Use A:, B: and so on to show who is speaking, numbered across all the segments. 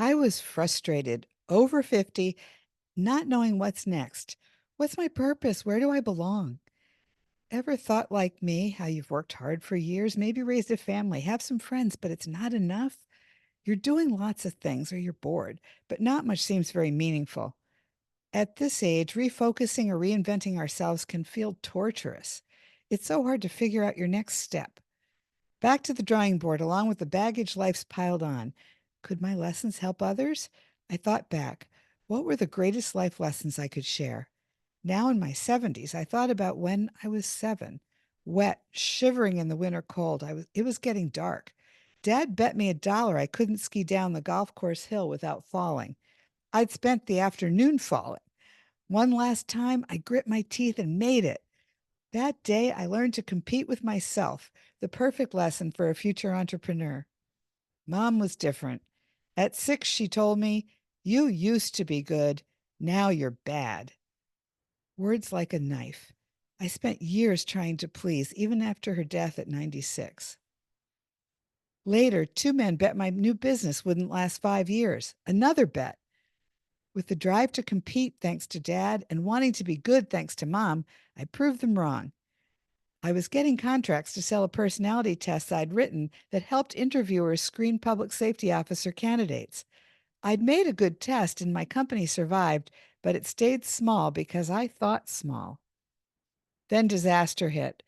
A: I was frustrated, over 50, not knowing what's next. What's my purpose? Where do I belong? Ever thought like me, how you've worked hard for years, maybe raised a family, have some friends, but it's not enough? You're doing lots of things or you're bored, but not much seems very meaningful. At this age, refocusing or reinventing ourselves can feel torturous. It's so hard to figure out your next step. Back to the drawing board, along with the baggage life's piled on. Could my lessons help others? I thought back. What were the greatest life lessons I could share? Now in my 70s, I thought about when I was 7, wet, shivering in the winter cold. It was getting dark. Dad bet me $1 I couldn't ski down the golf course hill without falling. I'd spent the afternoon falling. One last time, I grit my teeth and made it. That day, I learned to compete with myself, the perfect lesson for a future entrepreneur. Mom was different. At 6, she told me, "You used to be good. Now you're bad." Words like a knife. I spent years trying to please, even after her death at 96. Later, 2 men bet my new business wouldn't last 5 years. Another bet. With the drive to compete, thanks to dad, and wanting to be good, thanks to mom, I proved them wrong. I was getting contracts to sell a personality test I'd written that helped interviewers screen public safety officer candidates. I'd made a good test and my company survived, but it stayed small because I thought small. Then disaster hit.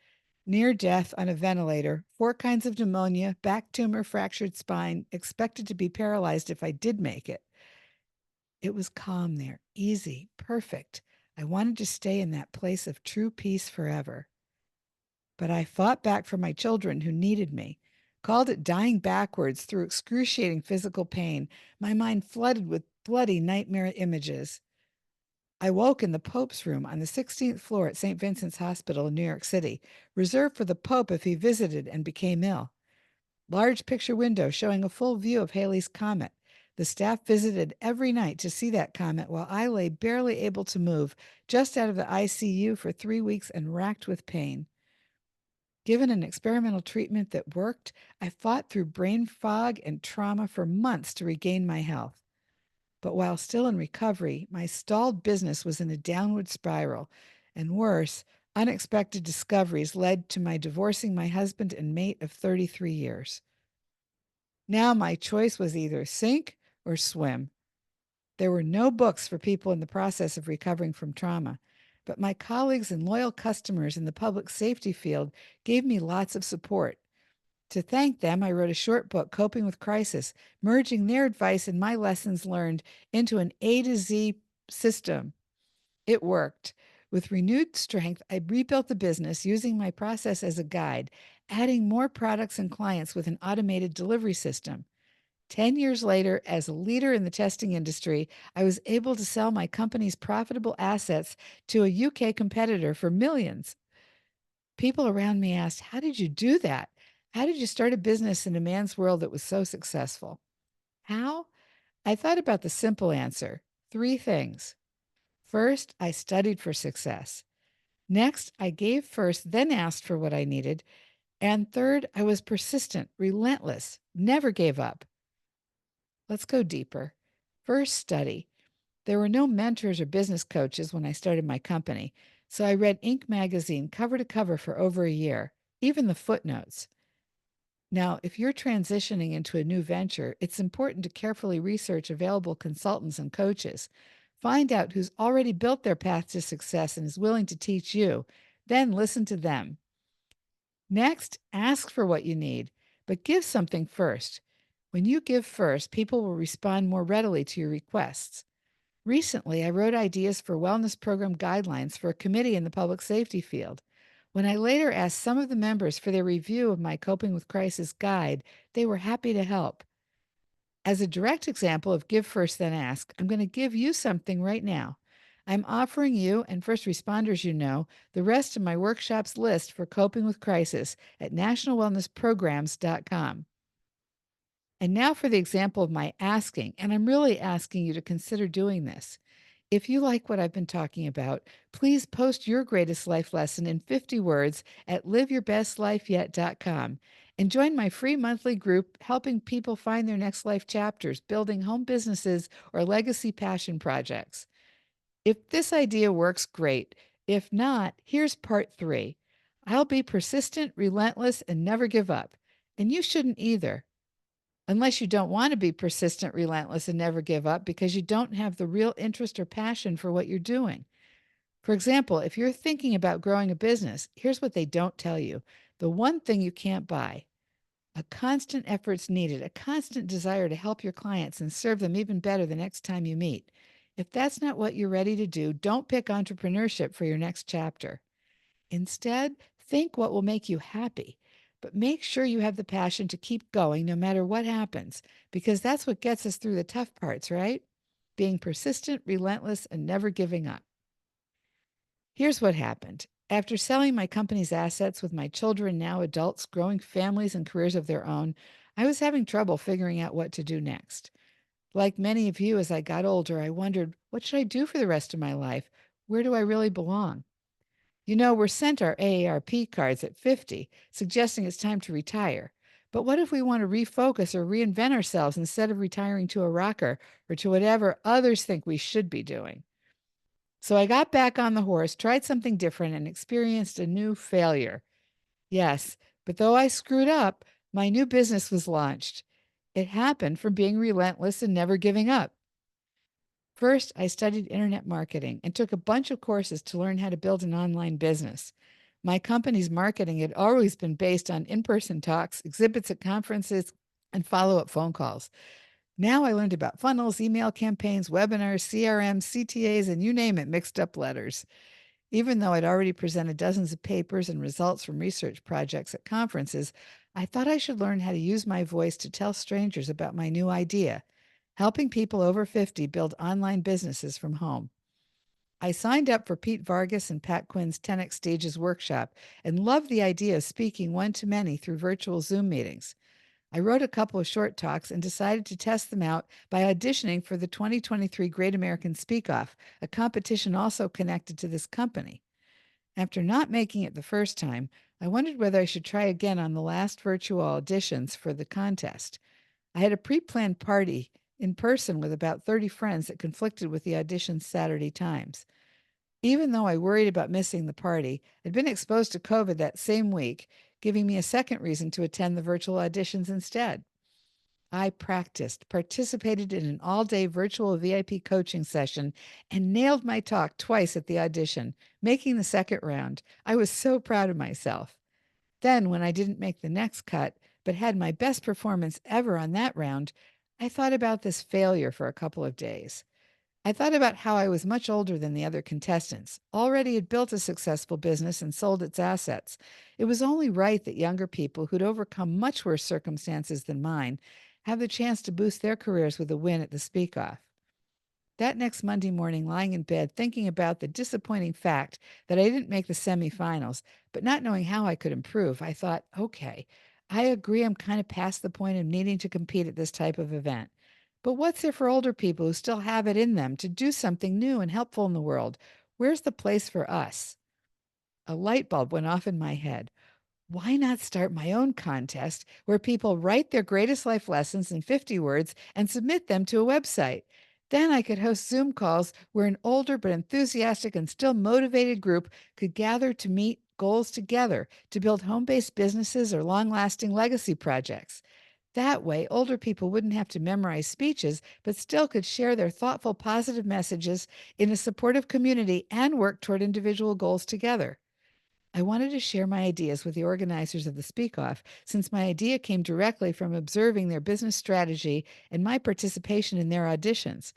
A: Near death on a ventilator, 4 kinds of pneumonia, back tumor, fractured spine, expected to be paralyzed if I did make it. It was calm there, easy, perfect. I wanted to stay in that place of true peace forever. But I fought back for my children who needed me, called it dying backwards through excruciating physical pain, my mind flooded with bloody nightmare images. I woke in the Pope's room on the 16th floor at St. Vincent's Hospital in New York City, reserved for the Pope if he visited and became ill. Large picture window showing a full view of Halley's Comet. The staff visited every night to see that comet while I lay barely able to move, just out of the ICU for 3 weeks and racked with pain. Given an experimental treatment that worked, I fought through brain fog and trauma for months to regain my health. But while still in recovery, my stalled business was in a downward spiral, and worse, unexpected discoveries led to my divorcing my husband and mate of 33 years. Now my choice was either sink or swim. There were no books for people in the process of recovering from trauma, but my colleagues and loyal customers in the public safety field gave me lots of support. To thank them, I wrote a short book, Coping with Crisis, merging their advice and my lessons learned into an A to Z system. It worked. With renewed strength, I rebuilt the business using my process as a guide, adding more products and clients with an automated delivery system. 10 years later, as a leader in the testing industry, I was able to sell my company's profitable assets to a UK competitor for millions. People around me asked, "How did you do that? How did you start a business in a man's world that was so successful?" How? I thought about the simple answer: 3 things. First, I studied for success. Next, I gave first, then asked for what I needed. And third, I was persistent, relentless, never gave up. Let's go deeper. First, study. There were no mentors or business coaches when I started my company, so I read Inc. magazine cover to cover for over a year, even the footnotes. Now, if you're transitioning into a new venture, it's important to carefully research available consultants and coaches. Find out who's already built their path to success and is willing to teach you. Then listen to them. Next, ask for what you need, but give something first. When you give first, people will respond more readily to your requests. Recently, I wrote ideas for wellness program guidelines for a committee in the public safety field. When I later asked some of the members for their review of my Coping with Crisis guide, they were happy to help. As a direct example of give first, then ask, I'm going to give you something right now. I'm offering you and first responders you know the rest of my workshops list for Coping with Crisis at nationalwellnessprograms.com. And now for the example of my asking, and I'm really asking you to consider doing this. If you like what I've been talking about, please post your greatest life lesson in 50 words at liveyourbestlifeyet.com. and join my free monthly group helping people find their next life chapters, building home businesses or legacy passion projects. If this idea works, great. If not, here's part three. I'll be persistent, relentless, and never give up. And you shouldn't either, unless you don't want to be persistent, relentless, and never give up because you don't have the real interest or passion for what you're doing. For example, if you're thinking about growing a business, here's what they don't tell you. The one thing you can't buy: a constant effort's needed, a constant desire to help your clients and serve them even better the next time you meet. If that's not what you're ready to do, don't pick entrepreneurship for your next chapter. Instead, think what will make you happy. But make sure you have the passion to keep going no matter what happens, because that's what gets us through the tough parts, right? Being persistent, relentless, and never giving up. Here's what happened. After selling my company's assets with my children, now adults, growing families and careers of their own, I was having trouble figuring out what to do next. Like many of you, as I got older, I wondered, what should I do for the rest of my life? Where do I really belong? You know, we're sent our AARP cards at 50, suggesting it's time to retire. But what if we want to refocus or reinvent ourselves instead of retiring to a rocker or to whatever others think we should be doing? So I got back on the horse, tried something different, and experienced a new failure. Yes, but though I screwed up, my new business was launched. It happened from being relentless and never giving up. First, I studied internet marketing and took a bunch of courses to learn how to build an online business. My company's marketing had always been based on in person talks, exhibits at conferences, and follow up phone calls. Now I learned about funnels, email campaigns, webinars, CRMs, CTAs, and you name it, mixed up letters. Even though I'd already presented dozens of papers and results from research projects at conferences, I thought I should learn how to use my voice to tell strangers about my new idea: helping people over 50 build online businesses from home. I signed up for Pete Vargas and Pat Quinn's 10X Stages workshop and loved the idea of speaking one to many through virtual Zoom meetings. I wrote a couple of short talks and decided to test them out by auditioning for the 2023 Great American Speak Off, a competition also connected to this company. After not making it the first time, I wondered whether I should try again on the last virtual auditions for the contest. I had a pre planned party in person with about 30 friends that conflicted with the audition's Saturday times. Even though I worried about missing the party, I'd been exposed to COVID that same week, giving me a second reason to attend the virtual auditions instead. I practiced, participated in an all day virtual VIP coaching session, and nailed my talk twice at the audition, making the second round. I was so proud of myself. Then, when I didn't make the next cut, but had my best performance ever on that round, I thought about this failure for a couple of days. I thought about how I was much older than the other contestants, already had built a successful business and sold its assets. It was only right that younger people who'd overcome much worse circumstances than mine have the chance to boost their careers with a win at the Speak Off. That next Monday morning, lying in bed, thinking about the disappointing fact that I didn't make the semifinals, but not knowing how I could improve, I thought, okay, I agree I'm kind of past the point of needing to compete at this type of event. But what's there for older people who still have it in them to do something new and helpful in the world? Where's the place for us? A light bulb went off in my head. Why not start my own contest where people write their greatest life lessons in 50 words and submit them to a website? Then I could host Zoom calls where an older but enthusiastic and still motivated group could gather to meet goals together to build home based businesses or long lasting legacy projects. That way, older people wouldn't have to memorize speeches, but still could share their thoughtful, positive messages in a supportive community and work toward individual goals together. I wanted to share my ideas with the organizers of the Speak Off, since my idea came directly from observing their business strategy and my participation in their auditions.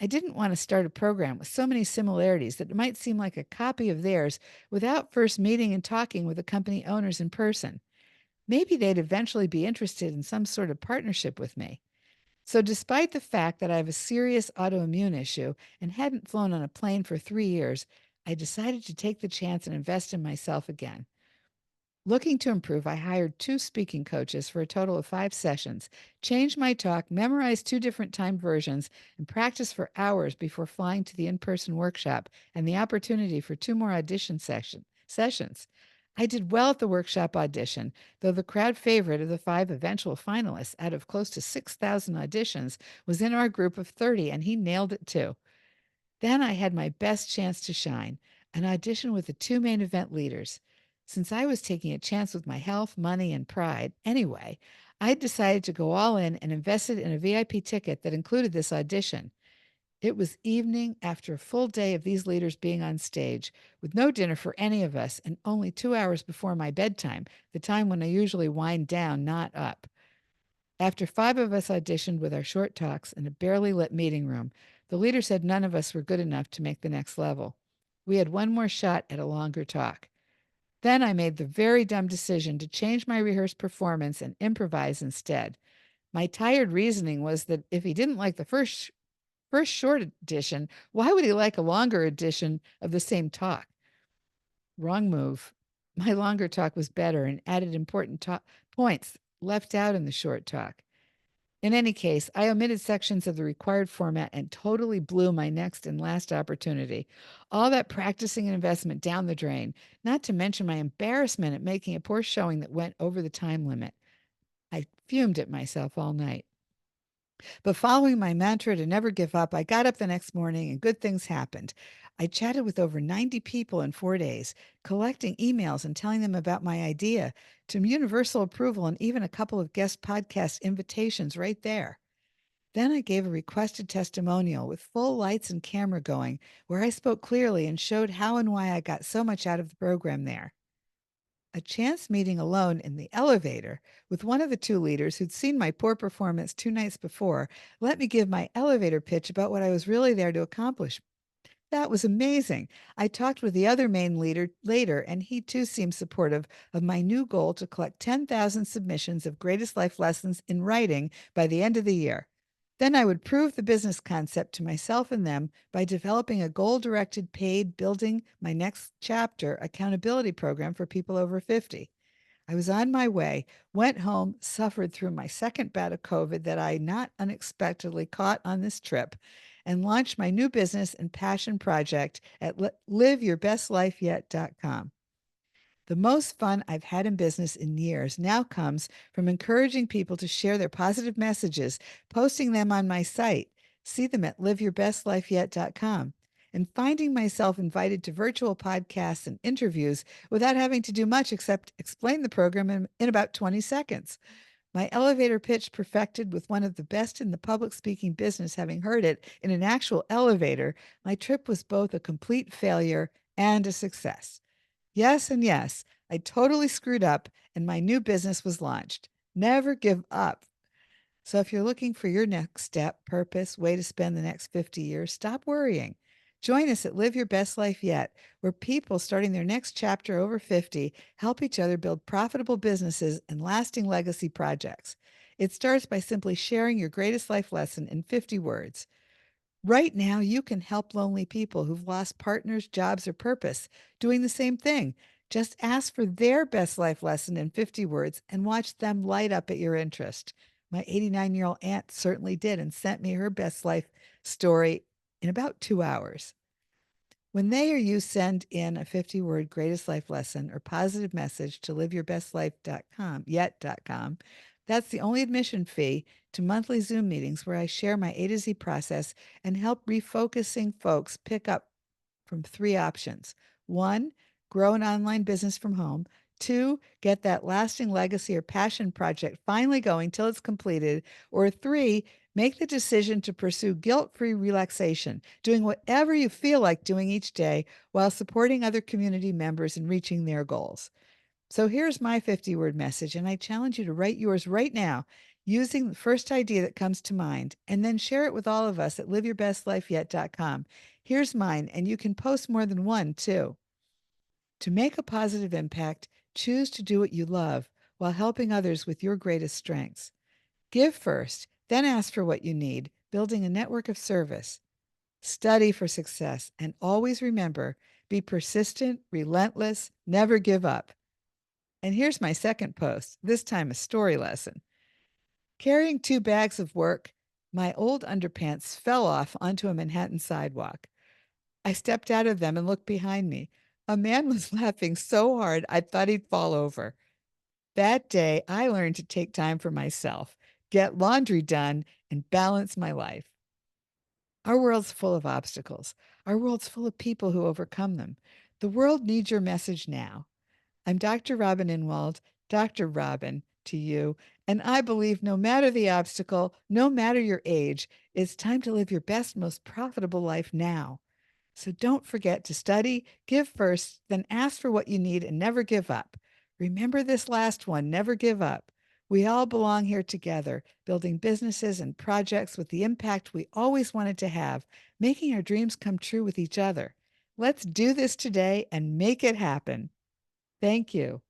A: I didn't want to start a program with so many similarities that it might seem like a copy of theirs without first meeting and talking with the company owners in person. Maybe they'd eventually be interested in some sort of partnership with me. So, despite the fact that I have a serious autoimmune issue and hadn't flown on a plane for 3 years, I decided to take the chance and invest in myself again. Looking to improve, I hired two speaking coaches for a total of 5 sessions, changed my talk, memorized two different timed versions, and practiced for hours before flying to the in person workshop and the opportunity for two more audition sessions. I did well at the workshop audition, though the crowd favorite of the 5 eventual finalists out of close to 6,000 auditions was in our group of 30, and he nailed it too. Then I had my best chance to shine, an audition with the 2 main event leaders. Since I was taking a chance with my health, money, and pride anyway, I decided to go all in and invested in a VIP ticket that included this audition. It was evening after a full day of these leaders being on stage, with no dinner for any of us and only 2 hours before my bedtime, the time when I usually wind down, not up. After 5 of us auditioned with our short talks in a barely lit meeting room, the leader said none of us were good enough to make the next level. We had one more shot at a longer talk. Then I made the very dumb decision to change my rehearsed performance and improvise instead. My tired reasoning was that if he didn't like the first short edition, why would he like a longer edition of the same talk? Wrong move. My longer talk was better and added important points left out in the short talk. In any case, I omitted sections of the required format and totally blew my next and last opportunity. All that practicing and investment down the drain, not to mention my embarrassment at making a poor showing that went over the time limit. I fumed at myself all night. But following my mantra to never give up, I got up the next morning and good things happened. I chatted with over 90 people in 4 days, collecting emails and telling them about my idea, to universal approval and even a couple of guest podcast invitations right there. Then I gave a requested testimonial with full lights and camera going, where I spoke clearly and showed how and why I got so much out of the program there. A chance meeting alone in the elevator with one of the 2 leaders who'd seen my poor performance 2 nights before let me give my elevator pitch about what I was really there to accomplish. That was amazing. I talked with the other main leader later, and he too seemed supportive of my new goal to collect 10,000 submissions of greatest life lessons in writing by the end of the year. Then I would prove the business concept to myself and them by developing a goal directed, paid, building my next chapter accountability program for people over 50. I was on my way, went home, suffered through my second bout of COVID that I not unexpectedly caught on this trip, and launched my new business and passion project at liveyourbestlifeyet.com. The most fun I've had in business in years now comes from encouraging people to share their positive messages, posting them on my site. See them at liveyourbestlifeyet.com. And finding myself invited to virtual podcasts and interviews without having to do much except explain the program in about 20 seconds. My elevator pitch perfected with one of the best in the public speaking business, having heard it in an actual elevator, my trip was both a complete failure and a success. Yes, and yes, I totally screwed up and my new business was launched. Never give up. So if you're looking for your next step, purpose, way to spend the next 50 years, stop worrying. Join us at Live Your Best Life Yet, where people starting their next chapter over 50 help each other build profitable businesses and lasting legacy projects. It starts by simply sharing your greatest life lesson in 50 words. Right now, you can help lonely people who've lost partners, jobs, or purpose doing the same thing. Just ask for their best life lesson in 50 words and watch them light up at your interest. My 89-year-old aunt certainly did and sent me her best life story in about 2 hours. When they or you send in a 50-word greatest life lesson or positive message to liveyourbestlife.com, that's the only admission fee to monthly Zoom meetings where I share my A to Z process and help refocusing folks pick up from 3 options. 1, grow an online business from home. 2, get that lasting legacy or passion project finally going till it's completed. Or 3, make the decision to pursue guilt-free relaxation, doing whatever you feel like doing each day while supporting other community members and reaching their goals. So here's my 50-word message, and I challenge you to write yours right now using the first idea that comes to mind, and then share it with all of us at liveyourbestlifeyet.com. Here's mine, and you can post more than one too. To make a positive impact, choose to do what you love while helping others with your greatest strengths. Give first, then ask for what you need, building a network of service. Study for success, and always remember, be persistent, relentless, never give up. And here's my second post, this time a story lesson. Carrying 2 bags of work, my old underpants fell off onto a Manhattan sidewalk. I stepped out of them and looked behind me. A man was laughing so hard I thought he'd fall over. That day, I learned to take time for myself, get laundry done, and balance my life. Our world's full of obstacles. Our world's full of people who overcome them. The world needs your message now. I'm Dr. Robin Inwald, Dr. Robin to you, and I believe no matter the obstacle, no matter your age, it's time to live your best, most profitable life now. So don't forget to study, give first, then ask for what you need and never give up. Remember this last one, never give up. We all belong here together, building businesses and projects with the impact we always wanted to have, making our dreams come true with each other. Let's do this today and make it happen. Thank you.